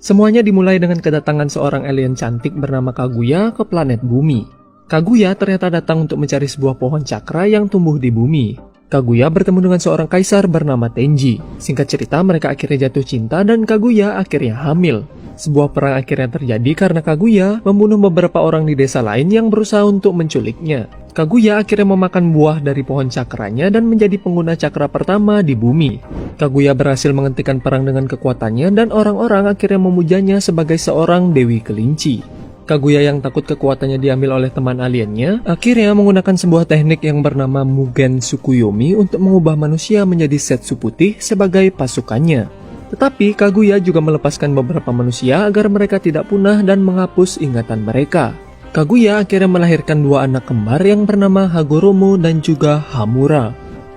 Semuanya dimulai dengan kedatangan seorang alien cantik bernama Kaguya ke planet bumi. Kaguya ternyata datang untuk mencari sebuah pohon cakra yang tumbuh di bumi. Kaguya bertemu dengan seorang kaisar bernama Tenji. Singkat cerita, mereka akhirnya jatuh cinta dan Kaguya akhirnya hamil. Sebuah perang akhirnya terjadi karena Kaguya membunuh beberapa orang di desa lain yang berusaha untuk menculiknya. Kaguya akhirnya memakan buah dari pohon cakranya dan menjadi pengguna cakra pertama di bumi. Kaguya berhasil menghentikan perang dengan kekuatannya dan orang-orang akhirnya memujanya sebagai seorang dewi kelinci. Kaguya yang takut kekuatannya diambil oleh teman aliennya, akhirnya menggunakan sebuah teknik yang bernama Mugen Tsukuyomi untuk mengubah manusia menjadi Setsu putih sebagai pasukannya. Tetapi Kaguya juga melepaskan beberapa manusia agar mereka tidak punah dan menghapus ingatan mereka. Kaguya akhirnya melahirkan dua anak kembar yang bernama Hagoromo dan juga Hamura.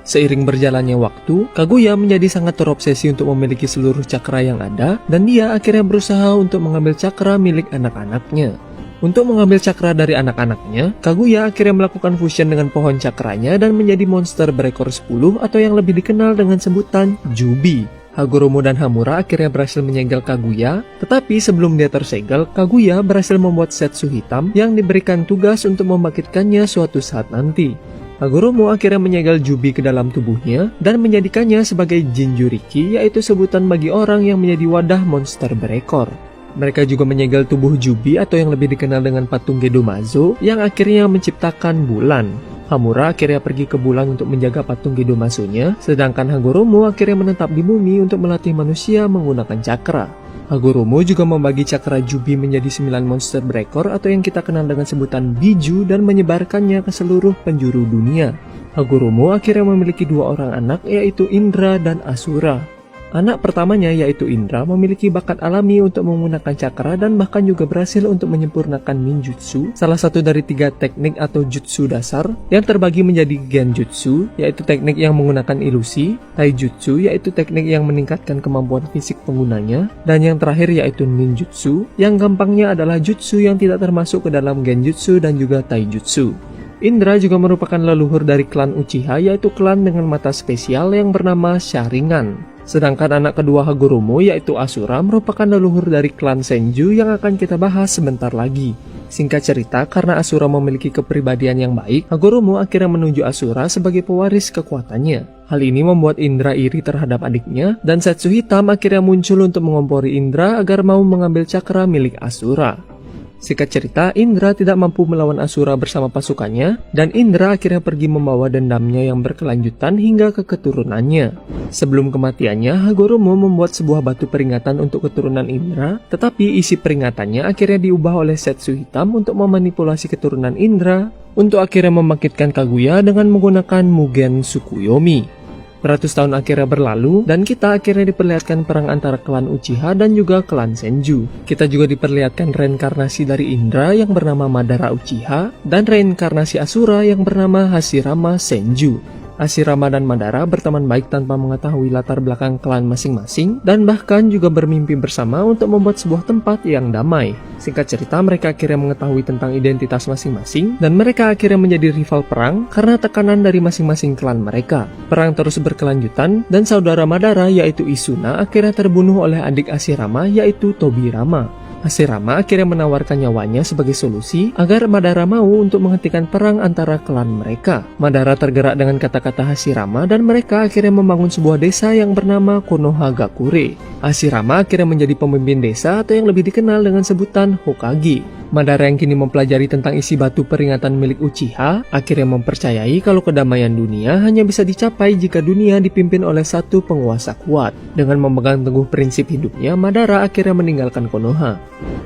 Seiring berjalannya waktu, Kaguya menjadi sangat terobsesi untuk memiliki seluruh cakra yang ada, dan dia akhirnya berusaha untuk mengambil cakra milik anak-anaknya. Untuk mengambil cakra dari anak-anaknya, Kaguya akhirnya melakukan fusion dengan pohon cakranya dan menjadi monster berekor 10 atau yang lebih dikenal dengan sebutan Jubi. Hagoromo dan Hamura akhirnya berhasil menyegel Kaguya, tetapi sebelum dia tersegel, Kaguya berhasil membuat Setsu hitam yang diberikan tugas untuk membangkitkannya suatu saat nanti. Hagoromo akhirnya menyegel Jubi ke dalam tubuhnya dan menjadikannya sebagai Jinjuriki, yaitu sebutan bagi orang yang menjadi wadah monster berekor. Mereka juga menyegel tubuh Jubi atau yang lebih dikenal dengan patung Gedomazo yang akhirnya menciptakan bulan. Hamura akhirnya pergi ke bulan untuk menjaga patung Gedomazo-nya, sedangkan Hagoromo akhirnya menetap di bumi untuk melatih manusia menggunakan cakra. Hagoromo juga membagi cakra Jubi menjadi 9 monster berekor atau yang kita kenal dengan sebutan Biju dan menyebarkannya ke seluruh penjuru dunia. Hagoromo akhirnya memiliki dua orang anak, yaitu Indra dan Asura. Anak pertamanya yaitu Indra memiliki bakat alami untuk menggunakan cakra dan bahkan juga berhasil untuk menyempurnakan ninjutsu, salah satu dari 3 teknik atau jutsu dasar yang terbagi menjadi genjutsu, yaitu teknik yang menggunakan ilusi, taijutsu, yaitu teknik yang meningkatkan kemampuan fisik penggunanya, dan yang terakhir yaitu ninjutsu, yang gampangnya adalah jutsu yang tidak termasuk ke dalam genjutsu dan juga taijutsu. Indra juga merupakan leluhur dari klan Uchiha, yaitu klan dengan mata spesial yang bernama Sharingan. Sedangkan anak kedua Hagoromo yaitu Asura merupakan leluhur dari klan Senju yang akan kita bahas sebentar lagi. Singkat cerita, karena Asura memiliki kepribadian yang baik, Hagoromo akhirnya menunjuk Asura sebagai pewaris kekuatannya. Hal ini membuat Indra iri terhadap adiknya, dan Setsu hitam akhirnya muncul untuk mengompori Indra agar mau mengambil cakra milik Asura. Singkat cerita, Indra tidak mampu melawan Asura bersama pasukannya, dan Indra akhirnya pergi membawa dendamnya yang berkelanjutan hingga ke keturunannya. Sebelum kematiannya, Hagoromo membuat sebuah batu peringatan untuk keturunan Indra, tetapi isi peringatannya akhirnya diubah oleh Setsu hitam untuk memanipulasi keturunan Indra, untuk akhirnya membangkitkan Kaguya dengan menggunakan Mugen Tsukuyomi. Beratus tahun akhirnya berlalu, dan kita akhirnya diperlihatkan perang antara klan Uchiha dan juga klan Senju. Kita juga diperlihatkan reinkarnasi dari Indra yang bernama Madara Uchiha, dan reinkarnasi Asura yang bernama Hashirama Senju. Hashirama dan Madara berteman baik tanpa mengetahui latar belakang klan masing-masing, dan bahkan juga bermimpi bersama untuk membuat sebuah tempat yang damai. Singkat cerita, mereka akhirnya mengetahui tentang identitas masing-masing, dan mereka akhirnya menjadi rival perang karena tekanan dari masing-masing klan mereka. Perang terus berkelanjutan, dan saudara Madara yaitu Isuna akhirnya terbunuh oleh adik Hashirama yaitu Tobirama. Hashirama akhirnya menawarkan nyawanya sebagai solusi agar Madara mau untuk menghentikan perang antara klan mereka. Madara tergerak dengan kata-kata Hashirama dan mereka akhirnya membangun sebuah desa yang bernama Konohagakure. Hashirama akhirnya menjadi pemimpin desa atau yang lebih dikenal dengan sebutan Hokage. Madara yang kini mempelajari tentang isi batu peringatan milik Uchiha akhirnya mempercayai kalau kedamaian dunia hanya bisa dicapai jika dunia dipimpin oleh satu penguasa kuat. Dengan memegang teguh prinsip hidupnya, Madara akhirnya meninggalkan Konoha.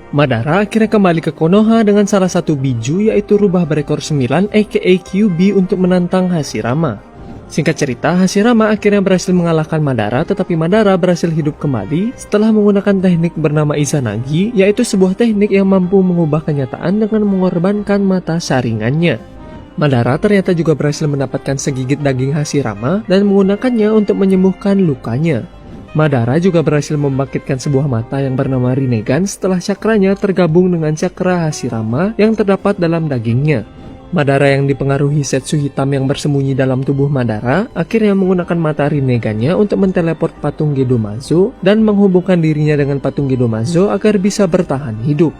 Madara akhirnya kembali ke Konoha dengan salah satu biju yaitu rubah berekor 9 aka Kyuubi untuk menantang Hashirama. Singkat cerita, Hashirama akhirnya berhasil mengalahkan Madara, tetapi Madara berhasil hidup kembali setelah menggunakan teknik bernama Izanagi, yaitu sebuah teknik yang mampu mengubah kenyataan dengan mengorbankan mata saringannya. Madara ternyata juga berhasil mendapatkan segigit daging Hashirama dan menggunakannya untuk menyembuhkan lukanya. Madara juga berhasil membangkitkan sebuah mata yang bernama Rinnegan setelah cakranya tergabung dengan cakra Hashirama yang terdapat dalam dagingnya. Madara yang dipengaruhi Setsu hitam yang bersembunyi dalam tubuh Madara akhirnya menggunakan mata Rinnegan-nya untuk menteleport patung Gedomazo dan menghubungkan dirinya dengan patung Gedomazo agar bisa bertahan hidup.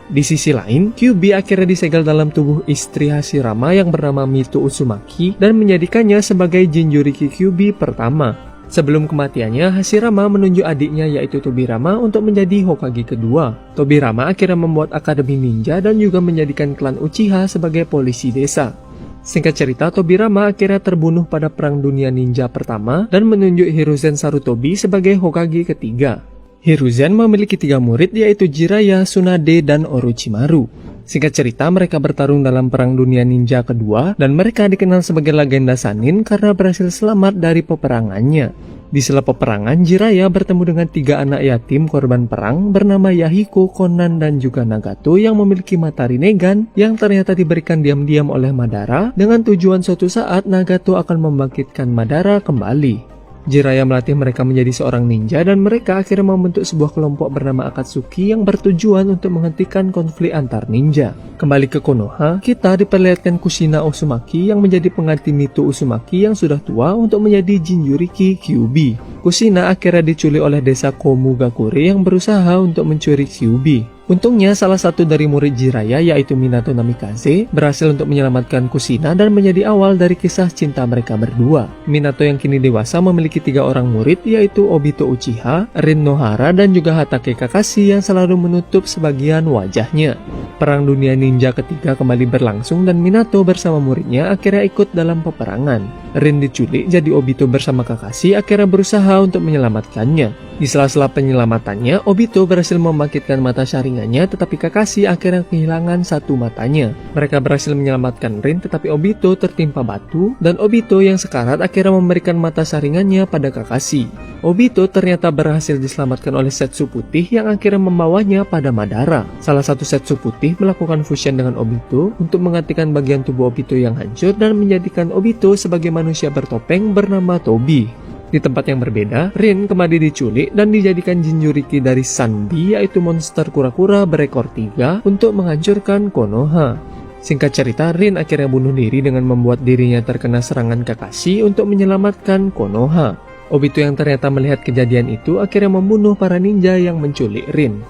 Di sisi lain, Kyuubi akhirnya disegel dalam tubuh istri Hashirama yang bernama Mito Uzumaki dan menjadikannya sebagai Jinchuriki Kyuubi pertama. Sebelum kematiannya, Hashirama menunjuk adiknya yaitu Tobirama untuk menjadi Hokage kedua. Tobirama akhirnya membuat akademi ninja dan juga menjadikan klan Uchiha sebagai polisi desa. Singkat cerita, Tobirama akhirnya terbunuh pada Perang Dunia Ninja pertama dan menunjuk Hiruzen Sarutobi sebagai Hokage ketiga. Hiruzen memiliki 3 murid yaitu Jiraiya, Tsunade, dan Orochimaru. Singkat cerita, mereka bertarung dalam Perang Dunia Ninja kedua dan mereka dikenal sebagai legenda Sannin karena berhasil selamat dari peperangannya. Di sela peperangan, Jiraiya bertemu dengan 3 anak yatim korban perang bernama Yahiko, Konan, dan juga Nagato yang memiliki mata Rinnegan yang ternyata diberikan diam-diam oleh Madara dengan tujuan suatu saat Nagato akan membangkitkan Madara kembali. Jiraiya melatih mereka menjadi seorang ninja dan mereka akhirnya membentuk sebuah kelompok bernama Akatsuki yang bertujuan untuk menghentikan konflik antar ninja. Kembali ke Konoha, kita diperlihatkan Kushina Uzumaki yang menjadi pengganti Mito Uzumaki yang sudah tua untuk menjadi Jinchuriki Kyuubi. Kushina akhirnya diculik oleh desa Komugakure yang berusaha untuk mencuri Kyuubi. Untungnya salah satu dari murid Jiraiya yaitu Minato Namikaze berhasil untuk menyelamatkan Kushina dan menjadi awal dari kisah cinta mereka berdua. Minato yang kini dewasa memiliki 3 orang murid yaitu Obito Uchiha, Rin Nohara, dan juga Hatake Kakashi yang selalu menutup sebagian wajahnya. Perang Dunia Ninja ketiga kembali berlangsung dan Minato bersama muridnya akhirnya ikut dalam peperangan. Rin diculik jadi Obito bersama Kakashi akhirnya berusaha untuk menyelamatkannya. Di sela-sela penyelamatannya, Obito berhasil membangkitkan mata Sharingan-nya tetapi Kakashi akhirnya kehilangan 1 matanya. Mereka berhasil menyelamatkan Rin tetapi Obito tertimpa batu dan Obito yang sekarat akhirnya memberikan mata Sharingan-nya pada Kakashi. Obito ternyata berhasil diselamatkan oleh Setsu Putih yang akhirnya membawanya pada Madara. Salah satu Setsu Putih melakukan fusion dengan Obito untuk menggantikan bagian tubuh Obito yang hancur dan menjadikan Obito sebagai manusia bertopeng bernama Tobi. Di tempat yang berbeda, Rin kembali diculik dan dijadikan Jinchuriki dari Sanbi yaitu monster kura-kura berekor 3 untuk menghancurkan Konoha. Singkat cerita, Rin akhirnya bunuh diri dengan membuat dirinya terkena serangan Kakashi untuk menyelamatkan Konoha. Obito yang ternyata melihat kejadian itu akhirnya membunuh para ninja yang menculik Rin.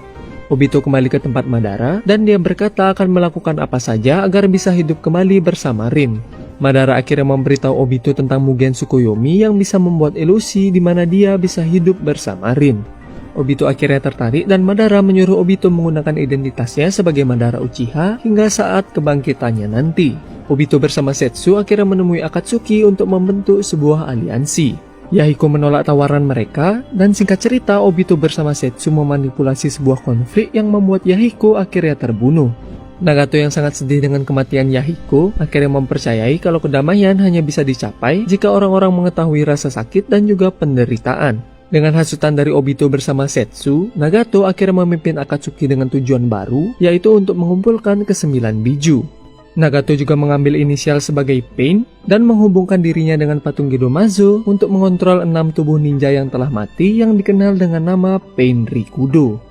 Obito kembali ke tempat Madara dan dia berkata akan melakukan apa saja agar bisa hidup kembali bersama Rin. Madara akhirnya memberitahu Obito tentang Mugen Tsukuyomi yang bisa membuat ilusi di mana dia bisa hidup bersama Rin. Obito akhirnya tertarik dan Madara menyuruh Obito menggunakan identitasnya sebagai Madara Uchiha hingga saat kebangkitannya nanti. Obito bersama Setsu akhirnya menemui Akatsuki untuk membentuk sebuah aliansi. Yahiko menolak tawaran mereka dan singkat cerita Obito bersama Setsu memanipulasi sebuah konflik yang membuat Yahiko akhirnya terbunuh. Nagato yang sangat sedih dengan kematian Yahiko akhirnya mempercayai kalau kedamaian hanya bisa dicapai jika orang-orang mengetahui rasa sakit dan juga penderitaan. Dengan hasutan dari Obito bersama Setsu, Nagato akhirnya memimpin Akatsuki dengan tujuan baru, yaitu untuk mengumpulkan ke-9 biju. Nagato juga mengambil inisial sebagai Pain dan menghubungkan dirinya dengan patung Gedomazo untuk mengontrol 6 tubuh ninja yang telah mati yang dikenal dengan nama Pain Rikudo.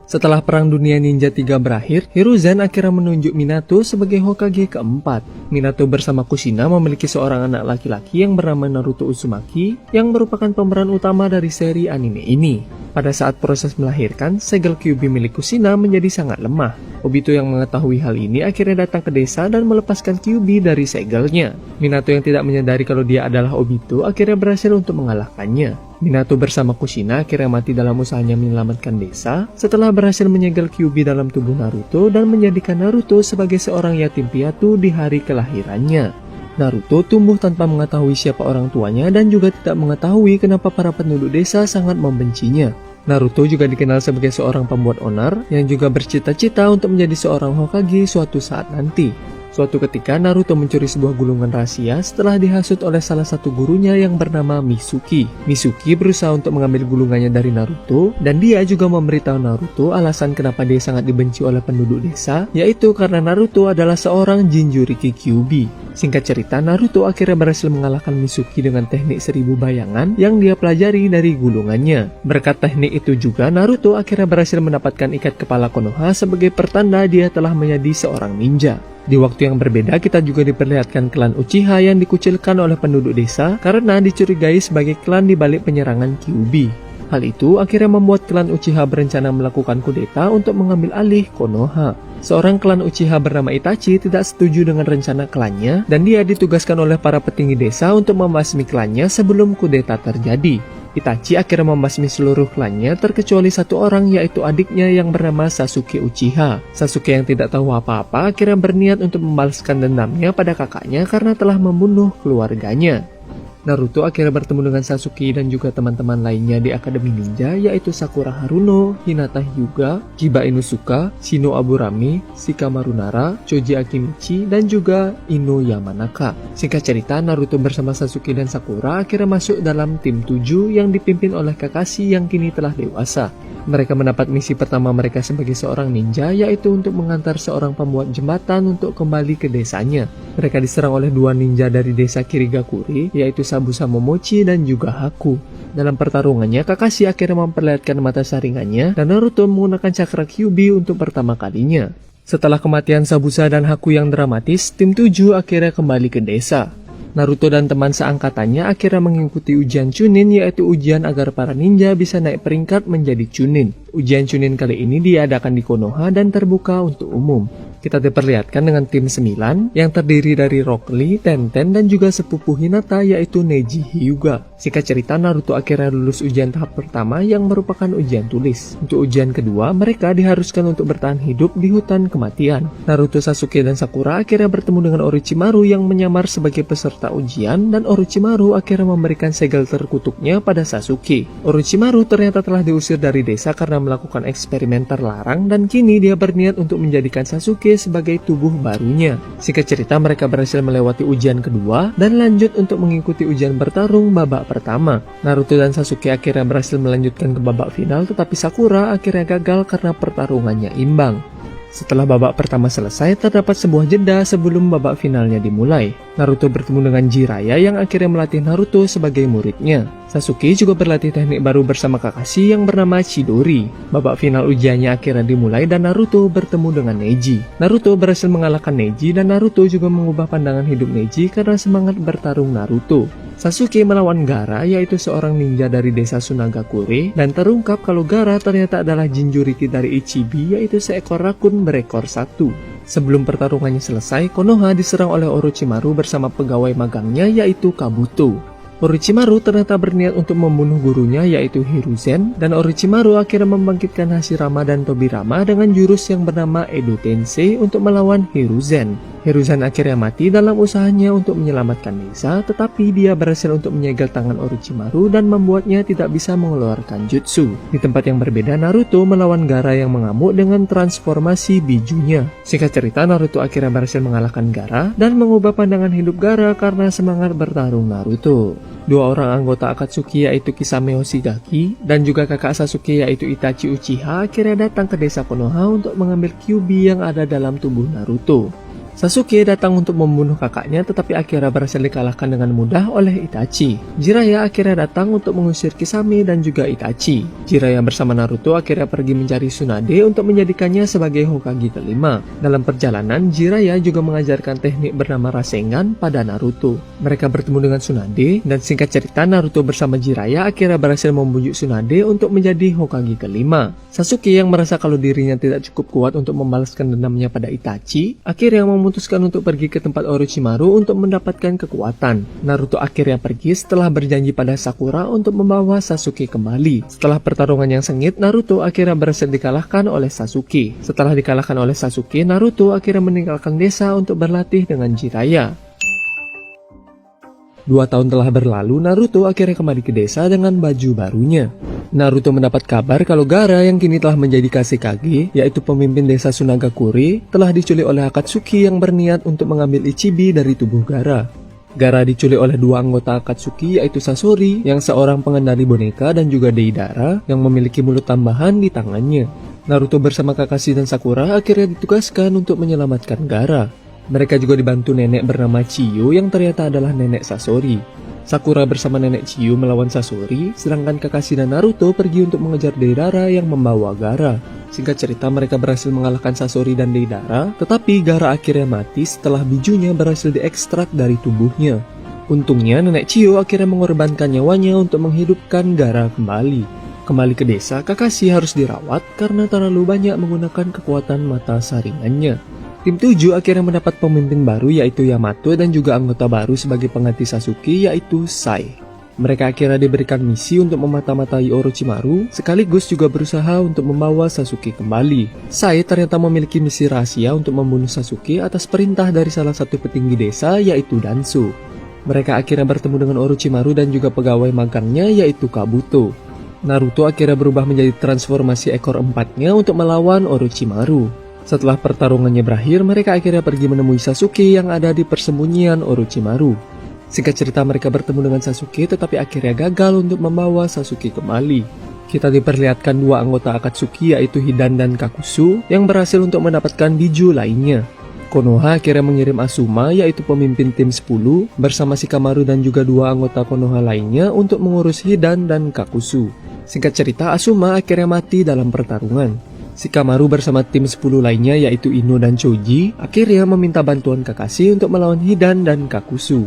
Setelah Perang Dunia Ninja 3 berakhir, Hiruzen akhirnya menunjuk Minato sebagai Hokage keempat. Minato bersama Kushina memiliki seorang anak laki-laki yang bernama Naruto Uzumaki yang merupakan pemeran utama dari seri anime ini. Pada saat proses melahirkan, segel Kyuubi milik Kushina menjadi sangat lemah. Obito yang mengetahui hal ini akhirnya datang ke desa dan melepaskan Kyuubi dari segelnya. Minato yang tidak menyadari kalau dia adalah Obito akhirnya berhasil untuk mengalahkannya. Minato bersama Kushina akhirnya mati dalam usahanya menyelamatkan desa setelah berhasil menyegel Kyuubi dalam tubuh Naruto dan menjadikan Naruto sebagai seorang yatim piatu di hari kelahirannya. Naruto tumbuh tanpa mengetahui siapa orang tuanya dan juga tidak mengetahui kenapa para penduduk desa sangat membencinya. Naruto juga dikenal sebagai seorang pembuat onar yang juga bercita-cita untuk menjadi seorang Hokage suatu saat nanti. Suatu ketika Naruto mencuri sebuah gulungan rahasia setelah dihasut oleh salah satu gurunya yang bernama Mitsuki. Mitsuki berusaha untuk mengambil gulungannya dari Naruto dan dia juga memberitahu Naruto alasan kenapa dia sangat dibenci oleh penduduk desa, yaitu karena Naruto adalah seorang Jinchuriki Kyuubi. Singkat cerita, Naruto akhirnya berhasil mengalahkan Mitsuki dengan teknik 1000 bayangan yang dia pelajari dari gulungannya. Berkat teknik itu juga, Naruto akhirnya berhasil mendapatkan ikat kepala Konoha sebagai pertanda dia telah menjadi seorang ninja. Di waktu yang berbeda, kita juga diperlihatkan klan Uchiha yang dikucilkan oleh penduduk desa karena dicurigai sebagai klan di balik penyerangan Kyuubi. Hal itu akhirnya membuat klan Uchiha berencana melakukan kudeta untuk mengambil alih Konoha. Seorang klan Uchiha bernama Itachi tidak setuju dengan rencana klannya dan dia ditugaskan oleh para petinggi desa untuk membasmi klannya sebelum kudeta terjadi. Itachi akhirnya membasmi seluruh klannya terkecuali satu orang, yaitu adiknya yang bernama Sasuke Uchiha. Sasuke yang tidak tahu apa-apa akhirnya berniat untuk membalaskan dendamnya pada kakaknya karena telah membunuh keluarganya. Naruto akhirnya bertemu dengan Sasuke dan juga teman-teman lainnya di Akademi Ninja, yaitu Sakura Haruno, Hinata Hyuga, Chiba Inusuka, Shino Aburame, Shikamaru Nara, Choji Akimichi, dan juga Ino Yamanaka. Singkat cerita, Naruto bersama Sasuke dan Sakura akhirnya masuk dalam tim 7 yang dipimpin oleh Kakashi yang kini telah dewasa. Mereka mendapat misi pertama mereka sebagai seorang ninja, yaitu untuk mengantar seorang pembuat jembatan untuk kembali ke desanya. Mereka diserang oleh dua ninja dari desa Kirigakure, yaitu Sabusa Momochi dan juga Haku. Dalam pertarungannya, Kakashi akhirnya memperlihatkan mata saringannya dan Naruto menggunakan cakra Kyuubi untuk pertama kalinya. Setelah kematian Sabusa dan Haku yang dramatis, tim 7 akhirnya kembali ke desa. Naruto dan teman seangkatannya akhirnya mengikuti ujian Chunin, yaitu ujian agar para ninja bisa naik peringkat menjadi Chunin. Ujian Chunin kali ini diadakan di Konoha dan terbuka untuk umum. Kita diperlihatkan dengan tim 9 yang terdiri dari Rock Lee, Tenten, dan juga sepupu Hinata yaitu Neji Hyuga. Singkat cerita, Naruto akhirnya lulus ujian tahap pertama yang merupakan ujian tulis. Untuk ujian kedua, mereka diharuskan untuk bertahan hidup di hutan kematian. Naruto, Sasuke, dan Sakura akhirnya bertemu dengan Orochimaru yang menyamar sebagai peserta ujian, dan Orochimaru akhirnya memberikan segel terkutuknya pada Sasuke. Orochimaru ternyata telah diusir dari desa karena melakukan eksperimen terlarang dan kini dia berniat untuk menjadikan Sasuke sebagai tubuh barunya. Singkat cerita, mereka berhasil melewati ujian kedua dan lanjut untuk mengikuti ujian bertarung babak pertama. Naruto dan Sasuke akhirnya berhasil melanjutkan ke babak final, tetapi Sakura akhirnya gagal karena pertarungannya imbang. Setelah babak pertama selesai, terdapat sebuah jeda sebelum babak finalnya dimulai. Naruto bertemu dengan Jiraiya yang akhirnya melatih Naruto sebagai muridnya. Sasuke juga berlatih teknik baru bersama Kakashi yang bernama Chidori. Babak final ujiannya akhirnya dimulai dan Naruto bertemu dengan Neji. Naruto berhasil mengalahkan Neji dan Naruto juga mengubah pandangan hidup Neji karena semangat bertarung Naruto. Sasuke melawan Gaara, yaitu seorang ninja dari desa Sunagakure, dan terungkap kalau Gaara ternyata adalah Jinchuriki dari Ichibi, yaitu seekor rakun berekor satu. Sebelum pertarungannya selesai, Konoha diserang oleh Orochimaru bersama pegawai magangnya yaitu Kabuto. Orochimaru ternyata berniat untuk membunuh gurunya yaitu Hiruzen, dan Orochimaru akhirnya membangkitkan Hashirama dan Tobirama dengan jurus yang bernama Edo Tensei untuk melawan Hiruzen. Hiruzen akhirnya mati dalam usahanya untuk menyelamatkan desa, tetapi dia berhasil untuk menyegel tangan Orochimaru dan membuatnya tidak bisa mengeluarkan jutsu. Di tempat yang berbeda, Naruto melawan Gaara yang mengamuk dengan transformasi bijunya. Singkat cerita, Naruto akhirnya berhasil mengalahkan Gaara dan mengubah pandangan hidup Gaara karena semangat bertarung Naruto. Dua orang anggota Akatsuki yaitu Kisame Hoshigaki dan juga kakak Sasuke yaitu Itachi Uchiha akhirnya datang ke desa Konoha untuk mengambil Kyuubi yang ada dalam tubuh Naruto. Sasuke datang untuk membunuh kakaknya tetapi akhirnya berhasil dikalahkan dengan mudah oleh Itachi. Jiraiya akhirnya datang untuk mengusir Kisame dan juga Itachi. Jiraiya bersama Naruto akhirnya pergi mencari Tsunade untuk menjadikannya sebagai Hokage kelima. Dalam perjalanan, Jiraiya juga mengajarkan teknik bernama Rasengan pada Naruto. Mereka bertemu dengan Tsunade dan singkat cerita Naruto bersama Jiraiya akhirnya berhasil membujuk Tsunade untuk menjadi Hokage kelima. Sasuke yang merasa kalau dirinya tidak cukup kuat untuk membalaskan dendamnya pada Itachi, akhirnya memutuskan untuk pergi ke tempat Orochimaru untuk mendapatkan kekuatan. Naruto akhirnya pergi setelah berjanji pada Sakura untuk membawa Sasuke kembali. Setelah pertarungan yang sengit, Naruto akhirnya berhasil dikalahkan oleh Sasuke. Setelah dikalahkan oleh Sasuke, Naruto akhirnya meninggalkan desa untuk berlatih dengan Jiraiya. 2 tahun telah berlalu, Naruto akhirnya kembali ke desa dengan baju barunya. Naruto mendapat kabar kalau Gaara yang kini telah menjadi Kashikage, yaitu pemimpin desa Sunagakure, telah diculik oleh Akatsuki yang berniat untuk mengambil Ichibi dari tubuh Gaara. Gaara diculik oleh 2 anggota Akatsuki yaitu Sasori yang seorang pengendali boneka dan juga Deidara yang memiliki mulut tambahan di tangannya. Naruto bersama Kakashi dan Sakura akhirnya ditugaskan untuk menyelamatkan Gaara. Mereka juga dibantu nenek bernama Chiyo yang ternyata adalah nenek Sasori. Sakura bersama nenek Chiyo melawan Sasori, sedangkan Kakashi dan Naruto pergi untuk mengejar Deidara yang membawa Gaara. Singkat cerita, mereka berhasil mengalahkan Sasori dan Deidara, tetapi Gaara akhirnya mati setelah bijunya berhasil diekstrak dari tubuhnya. Untungnya, nenek Chiyo akhirnya mengorbankan nyawanya untuk menghidupkan Gaara kembali. Kembali ke desa, Kakashi harus dirawat karena terlalu banyak menggunakan kekuatan mata saringannya. Tim 7 akhirnya mendapat pemimpin baru yaitu Yamato dan juga anggota baru sebagai pengganti Sasuke yaitu Sai. Mereka akhirnya diberikan misi untuk memata-matai Orochimaru sekaligus juga berusaha untuk membawa Sasuke kembali. Sai ternyata memiliki misi rahasia untuk membunuh Sasuke atas perintah dari salah satu petinggi desa yaitu Danzo. Mereka akhirnya bertemu dengan Orochimaru dan juga pegawai magangnya yaitu Kabuto. Naruto akhirnya berubah menjadi transformasi ekor empatnya untuk melawan Orochimaru. Setelah pertarungannya berakhir, mereka akhirnya pergi menemui Sasuke yang ada di persembunyian Orochimaru. Singkat cerita, mereka bertemu dengan Sasuke tetapi akhirnya gagal untuk membawa Sasuke kembali. Kita diperlihatkan dua anggota Akatsuki yaitu Hidan dan Kakuzu yang berhasil untuk mendapatkan biju lainnya. Konoha akhirnya mengirim Asuma yaitu pemimpin tim 10 bersama Shikamaru dan juga dua anggota Konoha lainnya untuk mengurus Hidan dan Kakuzu. Singkat cerita, Asuma akhirnya mati dalam pertarungan. Shikamaru bersama tim 10 lainnya yaitu Ino dan Choji akhirnya meminta bantuan Kakashi untuk melawan Hidan dan Kakuzu.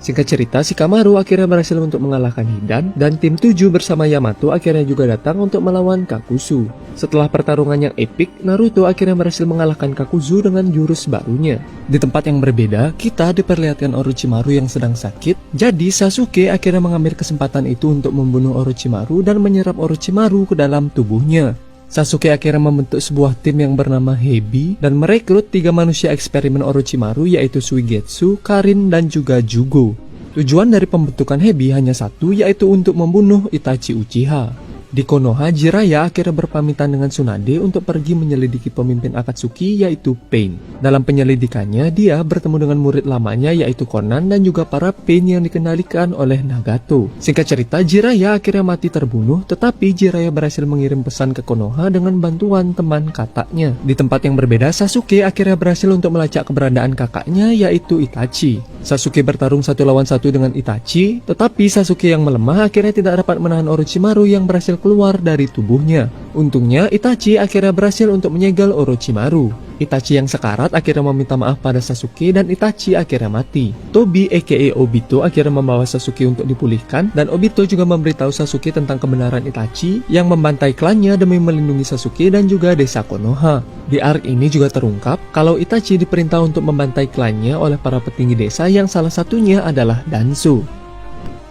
Singkat cerita, Shikamaru akhirnya berhasil untuk mengalahkan Hidan dan tim 7 bersama Yamato akhirnya juga datang untuk melawan Kakuzu. Setelah pertarungan yang epik, Naruto akhirnya berhasil mengalahkan Kakuzu dengan jurus barunya. Di tempat yang berbeda, kita diperlihatkan Orochimaru yang sedang sakit. Jadi Sasuke akhirnya mengambil kesempatan itu untuk membunuh Orochimaru dan menyerap Orochimaru ke dalam tubuhnya. Sasuke akhirnya membentuk sebuah tim yang bernama Hebi dan merekrut 3 manusia eksperimen Orochimaru yaitu Suigetsu, Karin, dan juga Jugo. Tujuan dari pembentukan Hebi hanya satu yaitu untuk membunuh Itachi Uchiha. Di Konoha, Jiraiya akhirnya berpamitan dengan Tsunade untuk pergi menyelidiki pemimpin Akatsuki yaitu Pain. Dalam penyelidikannya, dia bertemu dengan murid lamanya yaitu Konan dan juga para Pain yang dikendalikan oleh Nagato. Singkat cerita, Jiraiya akhirnya mati terbunuh, tetapi Jiraiya berhasil mengirim pesan ke Konoha dengan bantuan teman kakaknya. Di tempat yang berbeda, Sasuke akhirnya berhasil untuk melacak keberadaan kakaknya yaitu Itachi. Sasuke bertarung 1 lawan 1 dengan Itachi, tetapi Sasuke yang melemah akhirnya tidak dapat menahan Orochimaru yang berhasil keluar dari tubuhnya. Untungnya Itachi akhirnya berhasil untuk menyegel Orochimaru. Itachi yang sekarat akhirnya meminta maaf pada Sasuke dan Itachi akhirnya mati. Tobi aka Obito akhirnya membawa Sasuke untuk dipulihkan dan Obito juga memberitahu Sasuke tentang kebenaran Itachi yang membantai klannya demi melindungi Sasuke dan juga desa Konoha. Di arc ini juga terungkap kalau Itachi diperintah untuk membantai klannya oleh para petinggi desa yang salah satunya adalah Danzo.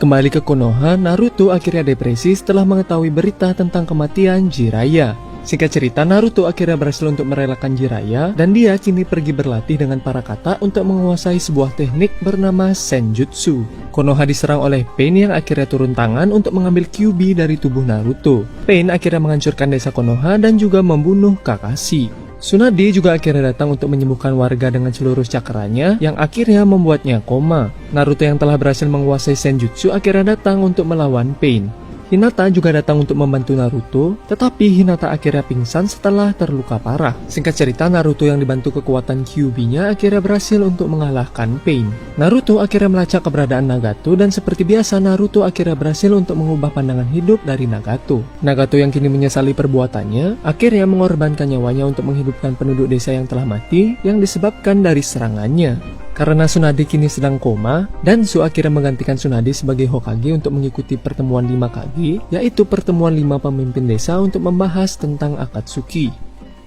Kembali ke Konoha, Naruto akhirnya depresi setelah mengetahui berita tentang kematian Jiraiya. Singkat cerita, Naruto akhirnya berhasil untuk merelakan Jiraiya dan dia kini pergi berlatih dengan para kata untuk menguasai sebuah teknik bernama Senjutsu. Konoha diserang oleh Pain yang akhirnya turun tangan untuk mengambil Kyuubi dari tubuh Naruto. Pain akhirnya menghancurkan desa Konoha dan juga membunuh Kakashi. Tsunade juga akhirnya datang untuk menyembuhkan warga dengan seluruh cakranya yang akhirnya membuatnya koma. Naruto yang telah berhasil menguasai Senjutsu akhirnya datang untuk melawan Pain. Hinata juga datang untuk membantu Naruto, tetapi Hinata akhirnya pingsan setelah terluka parah. Singkat cerita, Naruto yang dibantu kekuatan Kyuubi-nya akhirnya berhasil untuk mengalahkan Pain. Naruto akhirnya melacak keberadaan Nagato dan seperti biasa Naruto akhirnya berhasil untuk mengubah pandangan hidup dari Nagato. Nagato yang kini menyesali perbuatannya, akhirnya mengorbankan nyawanya untuk menghidupkan penduduk desa yang telah mati yang disebabkan dari serangannya. Karena Tsunade kini sedang koma, Danzo akhirnya menggantikan Tsunade sebagai Hokage untuk mengikuti pertemuan 5 Kage, yaitu pertemuan 5 pemimpin desa untuk membahas tentang Akatsuki.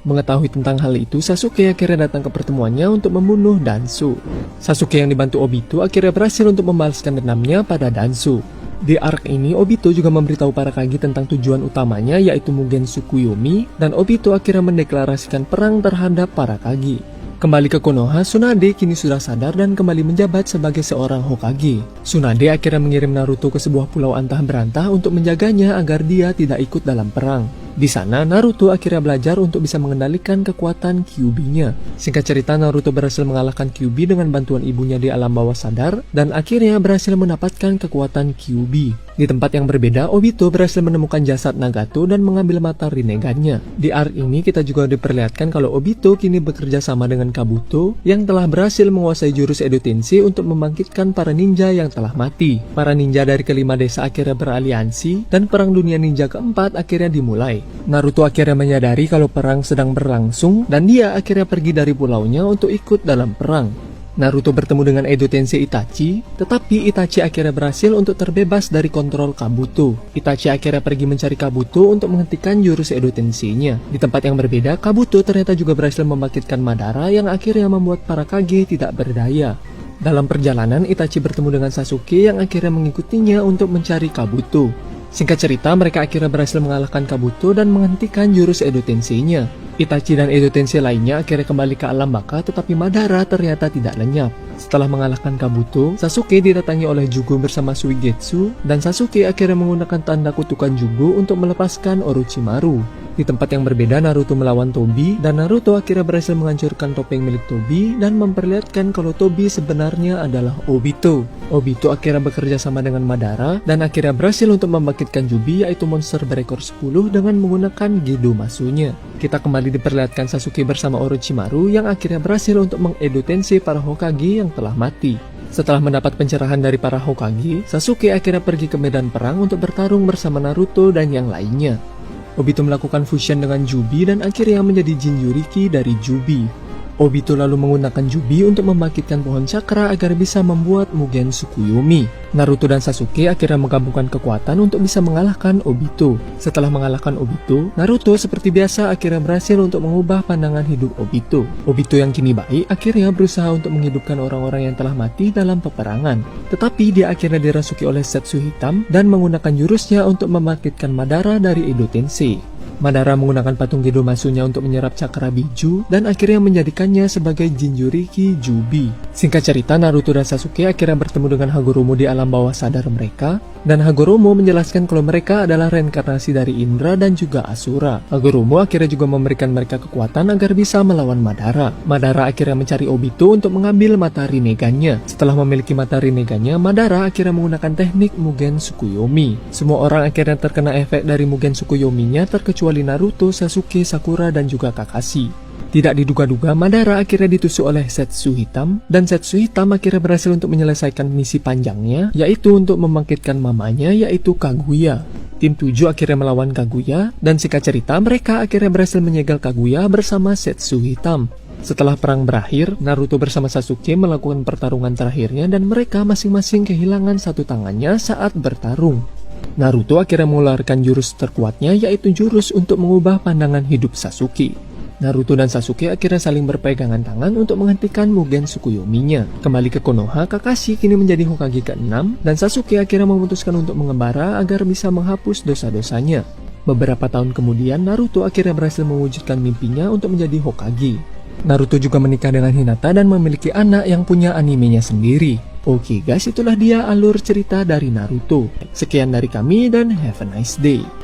Mengetahui tentang hal itu, Sasuke akhirnya datang ke pertemuannya untuk membunuh Danzo. Sasuke yang dibantu Obito akhirnya berhasil untuk membalaskan dendamnya pada Danzo. Di arc ini, Obito juga memberitahu para Kage tentang tujuan utamanya yaitu Mugen Tsukuyomi, dan Obito akhirnya mendeklarasikan perang terhadap para Kage. Kembali ke Konoha, Tsunade kini sudah sadar dan kembali menjabat sebagai seorang Hokage. Tsunade akhirnya mengirim Naruto ke sebuah pulau antah berantah untuk menjaganya agar dia tidak ikut dalam perang. Di sana, Naruto akhirnya belajar untuk bisa mengendalikan kekuatan Kyuubi-nya. Singkat cerita, Naruto berhasil mengalahkan Kyuubi dengan bantuan ibunya di alam bawah sadar, dan akhirnya berhasil mendapatkan kekuatan Kyuubi. Di tempat yang berbeda, Obito berhasil menemukan jasad Nagato dan mengambil mata Rinnegan-nya. Di arc ini, kita juga diperlihatkan kalau Obito kini bekerja sama dengan Kabuto, yang telah berhasil menguasai jurus Edo Tensei untuk membangkitkan para ninja yang telah mati. Para ninja dari kelima desa akhirnya beraliansi, dan perang dunia ninja keempat akhirnya dimulai. Naruto akhirnya menyadari kalau perang sedang berlangsung, dan dia akhirnya pergi dari pulaunya untuk ikut dalam perang. Naruto bertemu dengan Edo Tensei Itachi, tetapi Itachi akhirnya berhasil untuk terbebas dari kontrol Kabuto. Itachi akhirnya pergi mencari Kabuto untuk menghentikan jurus Edo Tensei-nya. Di tempat yang berbeda, Kabuto ternyata juga berhasil membangkitkan Madara yang akhirnya membuat para Kage tidak berdaya. Dalam perjalanan, Itachi bertemu dengan Sasuke yang akhirnya mengikutinya untuk mencari Kabuto. Singkat cerita, mereka akhirnya berhasil mengalahkan Kabuto dan menghentikan jurus Edo Tensei-nya. Itachi dan Edo Tensei lainnya akhirnya kembali ke alam baka, tetapi Madara ternyata tidak lenyap. Setelah mengalahkan Kabuto, Sasuke didatangi oleh Jugo bersama Suigetsu, dan Sasuke akhirnya menggunakan tanda kutukan Jugo untuk melepaskan Orochimaru. Di tempat yang berbeda, Naruto melawan Tobi, dan Naruto akhirnya berhasil menghancurkan topeng milik Tobi dan memperlihatkan kalau Tobi sebenarnya adalah Obito. Obito akhirnya bekerja sama dengan Madara, dan akhirnya berhasil untuk membangkitkan Jubi, yaitu monster berekor 10 dengan menggunakan Gedomasu-nya. Kita kembali diperlihatkan Sasuke bersama Orochimaru yang akhirnya berhasil untuk meng-Edo Tensei para Hokage yang telah mati. Setelah mendapat pencerahan dari para Hokage, Sasuke akhirnya pergi ke medan perang untuk bertarung bersama Naruto dan yang lainnya. Obito melakukan fusion dengan Jubi dan akhirnya menjadi Jinchuriki dari Jubi. Obito lalu menggunakan Jubi untuk membangkitkan pohon cakra agar bisa membuat Mugen Tsukuyomi. Naruto dan Sasuke akhirnya menggabungkan kekuatan untuk bisa mengalahkan Obito. Setelah mengalahkan Obito, Naruto seperti biasa akhirnya berhasil untuk mengubah pandangan hidup Obito. Obito yang kini baik akhirnya berusaha untuk menghidupkan orang-orang yang telah mati dalam peperangan. Tetapi dia akhirnya dirasuki oleh Zetsu Hitam dan menggunakan jurusnya untuk membangkitkan Madara dari Edo Tensei. Madara menggunakan patung Gedomasu-nya untuk menyerap cakra biju dan akhirnya menjadikannya sebagai Jinchuriki Jubi. Singkat cerita, Naruto dan Sasuke akhirnya bertemu dengan Hagoromo di alam bawah sadar mereka, dan Hagoromo menjelaskan kalau mereka adalah reinkarnasi dari Indra dan juga Asura. Hagoromo akhirnya juga memberikan mereka kekuatan agar bisa melawan Madara. Madara akhirnya mencari Obito untuk mengambil mata Rinnegan-nya. Setelah memiliki mata Rinnegan-nya, Madara akhirnya menggunakan teknik Mugen Tsukuyomi. Semua orang akhirnya terkena efek dari Mugen Tsukuyomi-nya terkecuali Naruto, Sasuke, Sakura, dan juga Kakashi. Tidak diduga-duga, Madara akhirnya ditusuk oleh Zetsu Hitam, dan Zetsu Hitam akhirnya berhasil untuk menyelesaikan misi panjangnya, yaitu untuk membangkitkan mamanya, yaitu Kaguya. Tim 7 akhirnya melawan Kaguya, dan singkat cerita mereka akhirnya berhasil menyegel Kaguya bersama Zetsu Hitam. Setelah perang berakhir, Naruto bersama Sasuke melakukan pertarungan terakhirnya dan mereka masing-masing kehilangan satu tangannya saat bertarung. Naruto akhirnya mengeluarkan jurus terkuatnya, yaitu jurus untuk mengubah pandangan hidup Sasuke. Naruto dan Sasuke akhirnya saling berpegangan tangan untuk menghentikan Mugen Tsukuyomi-nya. Kembali ke Konoha, Kakashi kini menjadi Hokage ke-6, dan Sasuke akhirnya memutuskan untuk mengembara agar bisa menghapus dosa-dosanya. Beberapa tahun kemudian, Naruto akhirnya berhasil mewujudkan mimpinya untuk menjadi Hokage. Naruto juga menikah dengan Hinata dan memiliki anak yang punya animenya sendiri. Oke guys, itulah dia alur cerita dari Naruto. Sekian dari kami dan have a nice day.